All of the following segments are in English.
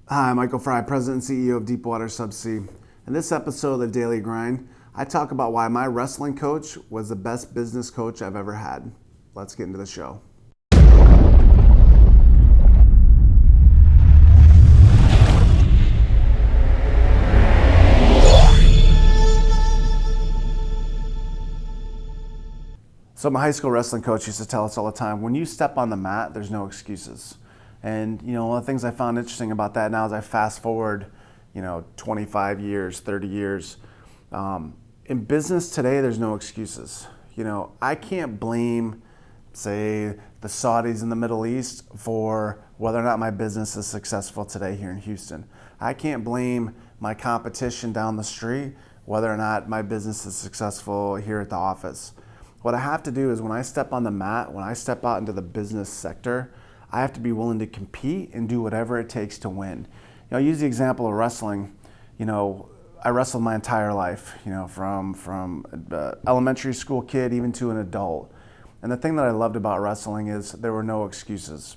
Hi, I'm Michael Fry, President and CEO of Deepwater Subsea. In this episode of The Daily Grind, I talk about why my wrestling coach was the best business coach I've ever had. Let's get into the show. So my high school wrestling coach used to tell us all the time, when you step on the mat, there's no excuses. And one of the things I found interesting about that now as I fast forward, 25 years, 30 years, in business today, there's no excuses. I can't blame, say, the Saudis in the Middle East for whether or not my business is successful today here in Houston. I can't blame my competition down the street whether or not my business is successful here at the office. What I have to do is when I step on the mat, when I step out into the business sector, I have to be willing to compete and do whatever it takes to win. I use the example of wrestling. I wrestled my entire life, from elementary school kid even to an adult. And the thing that I loved about wrestling is there were no excuses.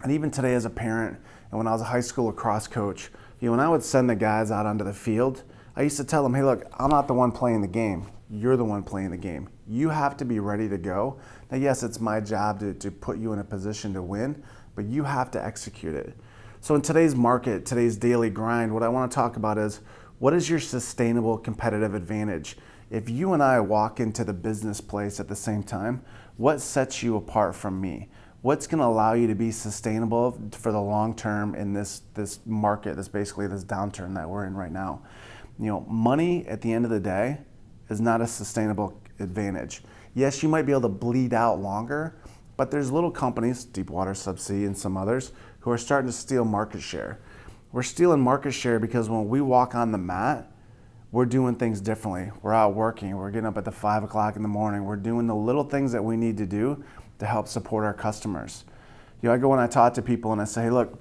And even today as a parent, and when I was a high school lacrosse coach, when I would send the guys out onto the field, I used to tell them, hey, look, I'm not the one playing the game. You're the one playing the game. You have to be ready to go. Now, yes, it's my job to put you in a position to win, but you have to execute it. So in today's market, today's daily grind, what I want to talk about is what is your sustainable competitive advantage? If you and I walk into the business place at the same time, what sets you apart from me? What's going to allow you to be sustainable for the long term in this market, this downturn that we're in right now? Money at the end of the day is not a sustainable advantage. Yes, you might be able to bleed out longer, but there's little companies, Deepwater Subsea and some others, who are starting to steal market share. We're stealing market share because when we walk on the mat, we're doing things differently. We're out working, we're getting up at the 5 o'clock in the morning, we're doing the little things that we need to do to help support our customers. I go and I talk to people and I say, hey, look,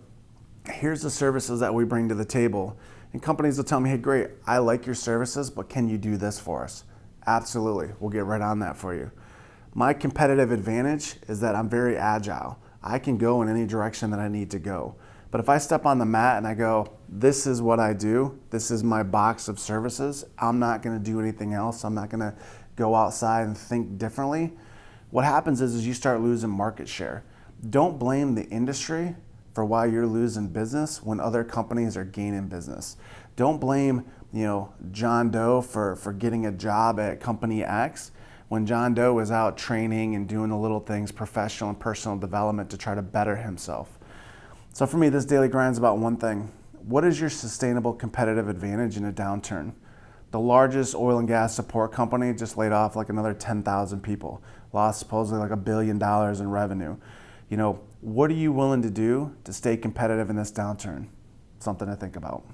here's the services that we bring to the table. And companies will tell me, hey, great, I like your services, but can you do this for us? Absolutely, we'll get right on that for you. My competitive advantage is that I'm very agile. I can go in any direction that I need to go. But if I step on the mat and I go, this is what I do, this is my box of services, I'm not gonna do anything else, I'm not gonna go outside and think differently, what happens is you start losing market share. Don't blame the industry for why you're losing business when other companies are gaining business. Don't blame, John Doe for getting a job at company X when John Doe is out training and doing the little things, professional and personal development to try to better himself. So for me, this daily grind is about one thing. What is your sustainable competitive advantage in a downturn? The largest oil and gas support company just laid off like another 10,000 people, lost supposedly like $1 billion in revenue. What are you willing to do to stay competitive in this downturn? Something to think about.